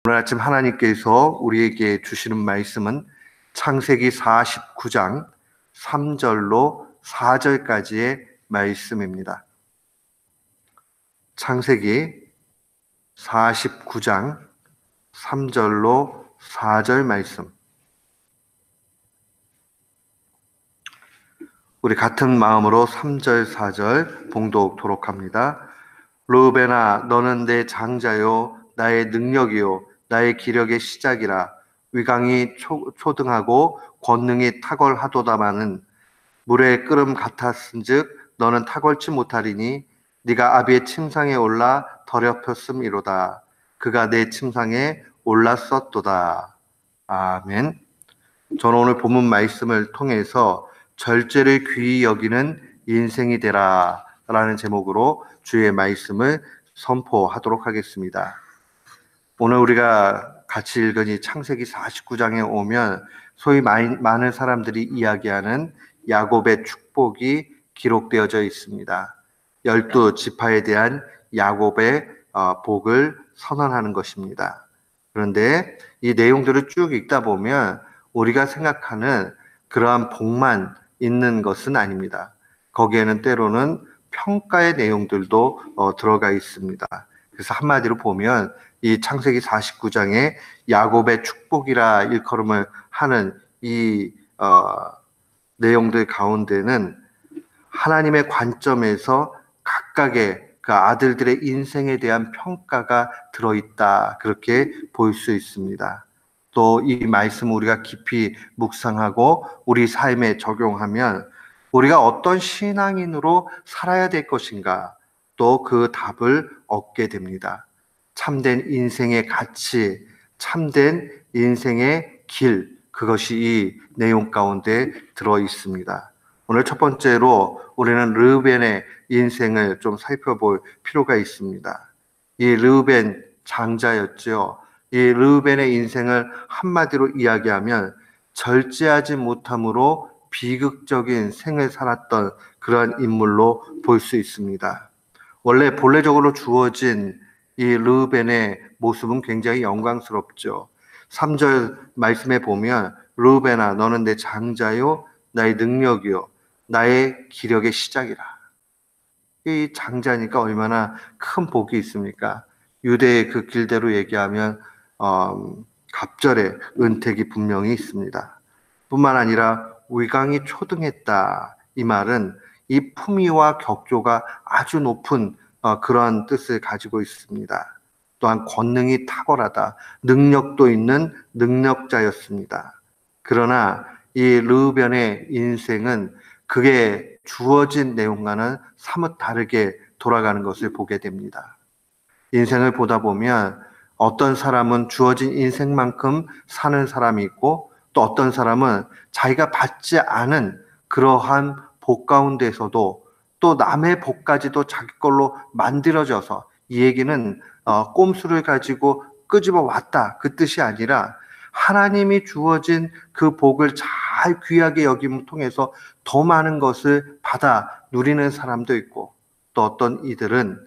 오늘 아침 하나님께서 우리에게 주시는 말씀은 창세기 49장 3절로 4절까지의 말씀입니다. 창세기 49장 3절로 4절 말씀. 우리 같은 마음으로 3절, 4절 봉독토록 합니다. 르우벤아, 너는 내 장자요, 나의 능력이요, 나의 기력의 시작이라. 위강이 초등하고 권능이 탁월하도다마는 물의 끓음 같았은즉 너는 탁월치 못하리니 네가 아비의 침상에 올라 더럽혔음이로다. 그가 내 침상에 올랐었도다. 아멘. 저는 오늘 본문 말씀을 통해서 절제를 귀히 여기는 인생이 되라 라는 제목으로 주의 말씀을 선포하도록 하겠습니다. 오늘 우리가 같이 읽은 이 창세기 49장에 오면 소위 많은 사람들이 이야기하는 야곱의 축복이 기록되어져 있습니다. 12지파에 대한 야곱의 복을 선언하는 것입니다. 그런데 이 내용들을 쭉 읽다 보면 우리가 생각하는 그러한 복만 있는 것은 아닙니다. 거기에는 때로는 평가의 내용들도 들어가 있습니다. 그래서 한마디로 보면 이 창세기 49장에 야곱의 축복이라 일컬음을 하는 이 내용들 가운데는 하나님의 관점에서 각각의 그 아들들의 인생에 대한 평가가 들어있다, 그렇게 볼 수 있습니다. 또 이 말씀 우리가 깊이 묵상하고 우리 삶에 적용하면 우리가 어떤 신앙인으로 살아야 될 것인가, 또 그 답을 얻게 됩니다. 참된 인생의 가치, 참된 인생의 길, 그것이 이 내용 가운데 들어 있습니다. 오늘 첫 번째로 우리는 르우벤의 인생을 좀 살펴볼 필요가 있습니다. 이 르우벤 장자였죠. 이 르우벤의 인생을 한마디로 이야기하면 절제하지 못함으로 비극적인 생을 살았던 그러한 인물로 볼 수 있습니다. 원래 본래적으로 주어진 이 르우벤의 모습은 굉장히 영광스럽죠. 3절 말씀에 보면 르우벤아, 너는 내 장자요, 나의 능력이요, 나의 기력의 시작이라. 이 장자니까 얼마나 큰 복이 있습니까? 유대의 그 길대로 얘기하면 갑절의 은택이 분명히 있습니다. 뿐만 아니라 위강이 초등했다. 이 말은 이 품위와 격조가 아주 높은 그러한 뜻을 가지고 있습니다. 또한 권능이 탁월하다. 능력도 있는 능력자였습니다. 그러나 이 르우벤의 인생은 그게 주어진 내용과는 사뭇 다르게 돌아가는 것을 보게 됩니다. 인생을 보다 보면 어떤 사람은 주어진 인생만큼 사는 사람이 있고, 또 어떤 사람은 자기가 받지 않은 그러한 복 가운데서도 또 남의 복까지도 자기 걸로 만들어져서, 이 얘기는 꼼수를 가지고 끄집어 왔다 그 뜻이 아니라 하나님이 주어진 그 복을 잘 귀하게 여김을 통해서 더 많은 것을 받아 누리는 사람도 있고, 또 어떤 이들은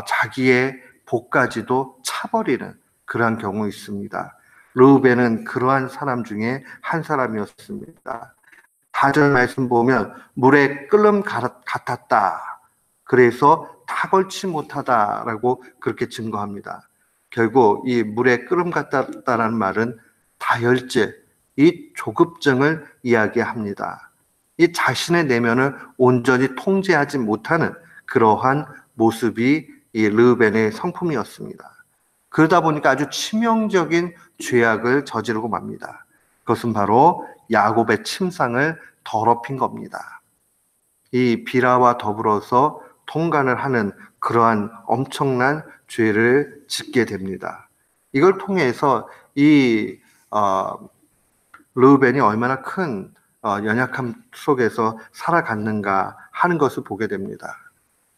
자기의 복까지도 차버리는 그러한 경우 있습니다. 르우벤은 그러한 사람 중에 한 사람이었습니다. 4절 말씀 보면 물에 끓음 같았다. 그래서 탁월치 못하다라고 그렇게 증거합니다. 결국 이 물에 끓음 같았다라는 말은 다혈질, 이 조급증을 이야기합니다. 이 자신의 내면을 온전히 통제하지 못하는 그러한 모습이 이 르우벤의 성품이었습니다. 그러다 보니까 아주 치명적인 죄악을 저지르고 맙니다. 그것은 바로 야곱의 침상을 더럽힌 겁니다. 이 비라와 더불어서 통간을 하는 그러한 엄청난 죄를 짓게 됩니다. 이걸 통해서 이 르우벤이 얼마나 큰 연약함 속에서 살아갔는가 하는 것을 보게 됩니다.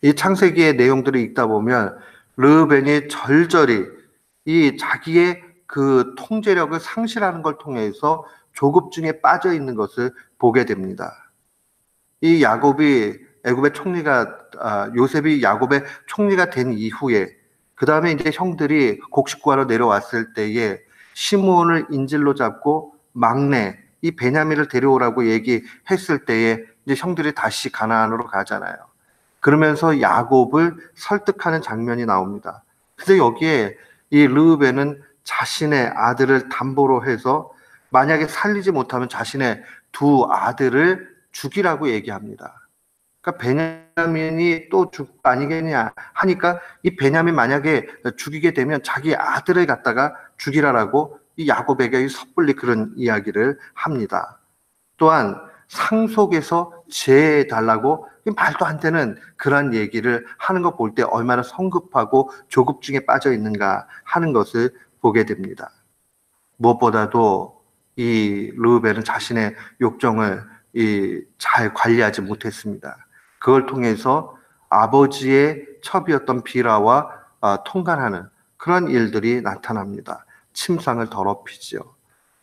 이 창세기의 내용들을 읽다 보면 르우벤이 절절히 이 자기의 그 통제력을 상실하는 걸 통해서 조급증에 빠져 있는 것을 보게 됩니다. 이 야곱이 애굽의 총리가 요셉이 야곱의 총리가 된 이후에 그 다음에 이제 형들이 곡식구하러 내려왔을 때에 시므온을 인질로 잡고 막내 이 베냐민을 데려오라고 얘기했을 때에 이제 형들이 다시 가나안으로 가잖아요. 그러면서 야곱을 설득하는 장면이 나옵니다. 근데 여기에 이 르우벤은 자신의 아들을 담보로 해서 만약에 살리지 못하면 자신의 두 아들을 죽이라고 얘기합니다. 그러니까 베냐민이 또 죽 아니겠냐 하니까 이 베냐민 만약에 죽이게 되면 자기 아들을 갖다가 죽이라라고 이 야곱에게 섣불리 그런 이야기를 합니다. 또한 상속에서 제해달라고 말도 안 되는 그런 얘기를 하는 거 볼 때 얼마나 성급하고 조급증에 빠져 있는가 하는 것을 보게 됩니다. 무엇보다도 이 르우벤은 자신의 욕정을 잘 관리하지 못했습니다. 그걸 통해서 아버지의 첩이었던 비라와 통관하는 그런 일들이 나타납니다. 침상을 더럽히지요.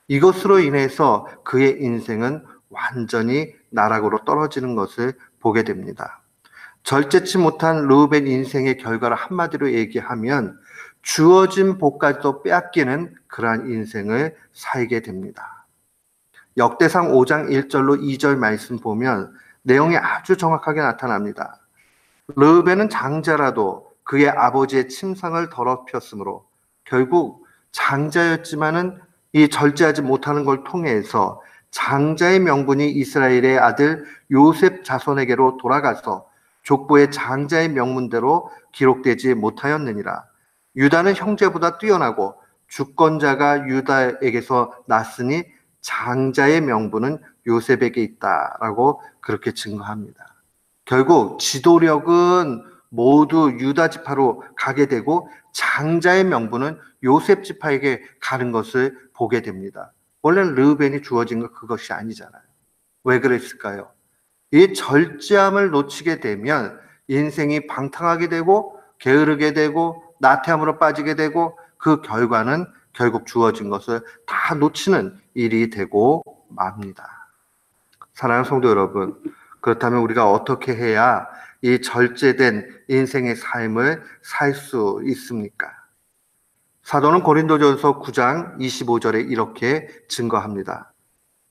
이것으로 인해서 그의 인생은 완전히 나락으로 떨어지는 것을 보게 됩니다. 절제치 못한 르우벤 인생의 결과를 한마디로 얘기하면 주어진 복까지도 빼앗기는 그러한 인생을 살게 됩니다. 역대상 5장 1절로 2절 말씀 보면 내용이 아주 정확하게 나타납니다. 르우벤은 장자라도 그의 아버지의 침상을 더럽혔으므로 결국 장자였지만은 이 절제하지 못하는 걸 통해서 장자의 명분이 이스라엘의 아들 요셉 자손에게로 돌아가서 족보의 장자의 명문대로 기록되지 못하였느니라. 유다는 형제보다 뛰어나고 주권자가 유다에게서 났으니 장자의 명분은 요셉에게 있다라고 그렇게 증거합니다. 결국 지도력은 모두 유다 지파로 가게 되고 장자의 명분은 요셉 지파에게 가는 것을 보게 됩니다. 원래 르우벤이 주어진 건 그것이 아니잖아요. 왜 그랬을까요? 이 절제함을 놓치게 되면 인생이 방탕하게 되고 게으르게 되고 나태함으로 빠지게 되고 그 결과는 결국 주어진 것을 다 놓치는 일이 되고 맙니다. 사랑하는 성도 여러분, 그렇다면 우리가 어떻게 해야 이 절제된 인생의 삶을 살 수 있습니까? 사도는 고린도전서 9장 25절에 이렇게 증거합니다.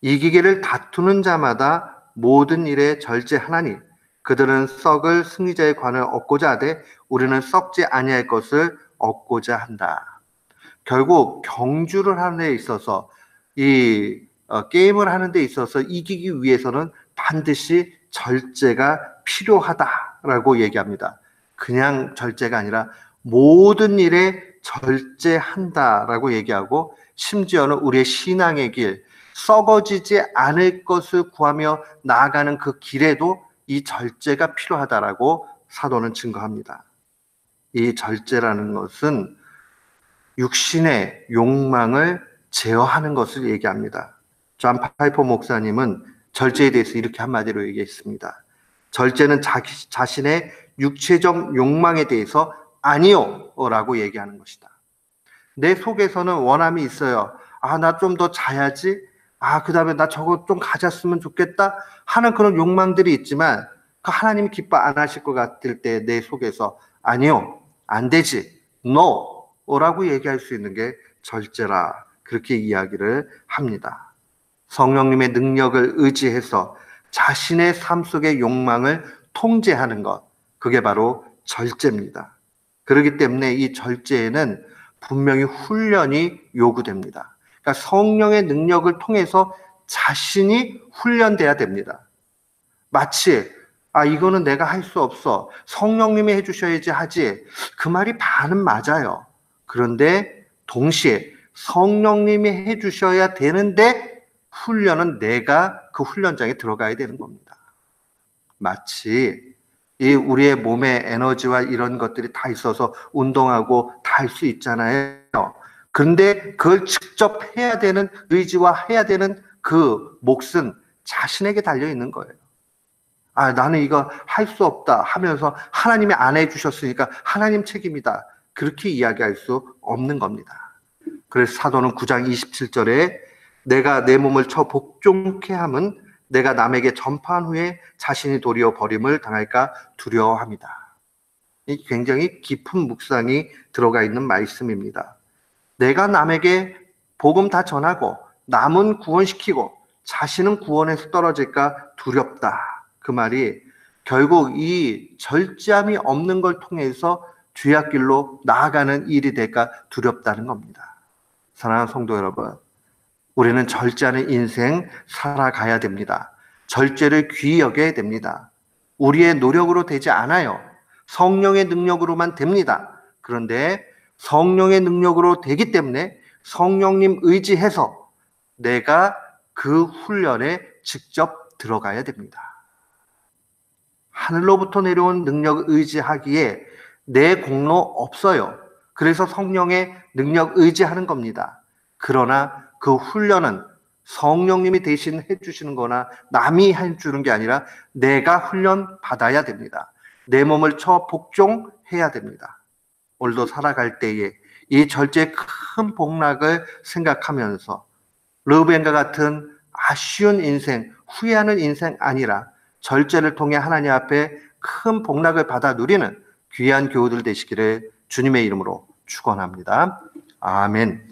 이기기를 다투는 자마다 모든 일에 절제하나니 그들은 썩을 승리자의 관을 얻고자 하되 우리는 썩지 아니할 것을 얻고자 한다. 결국 경주를 하는 데 있어서 게임을 하는 데 있어서 이기기 위해서는 반드시 절제가 필요하다라고 얘기합니다. 그냥 절제가 아니라 모든 일에 절제한다라고 얘기하고 심지어는 우리의 신앙의 길, 썩어지지 않을 것을 구하며 나아가는 그 길에도 이 절제가 필요하다라고 사도는 증거합니다. 이 절제라는 것은 육신의 욕망을 제어하는 것을 얘기합니다. 존 파이퍼 목사님은 절제에 대해서 이렇게 한마디로 얘기했습니다. 절제는 자신의 육체적 욕망에 대해서 아니요 라고 얘기하는 것이다. 내 속에서는 원함이 있어요. 나 좀 더 자야지. 그 다음에 나 저거 좀 가졌으면 좋겠다 하는 그런 욕망들이 있지만 그 하나님이 기뻐 안 하실 것 같을 때 내 속에서 아니요, 안 되지, no 라고 얘기할 수 있는 게 절제라 그렇게 이야기를 합니다. 성령님의 능력을 의지해서 자신의 삶 속의 욕망을 통제하는 것, 그게 바로 절제입니다. 그렇기 때문에 이 절제에는 분명히 훈련이 요구됩니다. 그러니까 성령의 능력을 통해서 자신이 훈련돼야 됩니다. 마치 이거는 내가 할 수 없어, 성령님이 해주셔야지 하지, 그 말이 반은 맞아요. 그런데 동시에 성령님이 해주셔야 되는데 훈련은 내가 그 훈련장에 들어가야 되는 겁니다. 마치 우리의 몸에 에너지와 이런 것들이 다 있어서 운동하고 다 할 수 있잖아요. 그런데 그걸 직접 해야 되는 의지와 해야 되는 그 몫은 자신에게 달려 있는 거예요. 나는 이거 할 수 없다 하면서 하나님이 안 해주셨으니까 하나님 책임이다, 그렇게 이야기할 수 없는 겁니다. 그래서 사도는 9장 27절에 내가 내 몸을 쳐 복종케 함은 내가 남에게 전파한 후에 자신이 도리어 버림을 당할까 두려워합니다. 이 굉장히 깊은 묵상이 들어가 있는 말씀입니다. 내가 남에게 복음 다 전하고 남은 구원시키고 자신은 구원에서 떨어질까 두렵다. 그 말이 결국 이 절제함이 없는 걸 통해서 죄악길로 나아가는 일이 될까 두렵다는 겁니다. 사랑하는 성도 여러분, 우리는 절제하는 인생 살아가야 됩니다. 절제를 귀히 여겨야 됩니다. 우리의 노력으로 되지 않아요. 성령의 능력으로만 됩니다. 그런데 성령의 능력으로 되기 때문에 성령님 의지해서 내가 그 훈련에 직접 들어가야 됩니다. 하늘로부터 내려온 능력을 의지하기에 내 공로 없어요. 그래서 성령의 능력 의지하는 겁니다. 그러나 그 훈련은 성령님이 대신 해주시는 거나 남이 해주는 게 아니라 내가 훈련 받아야 됩니다. 내 몸을 쳐 복종해야 됩니다. 오늘도 살아갈 때에 이 절제의 큰 복락을 생각하면서 르우벤과 같은 아쉬운 인생, 후회하는 인생 아니라 절제를 통해 하나님 앞에 큰 복락을 받아 누리는 귀한 교우들 되시기를 주님의 이름으로 축원합니다. 아멘.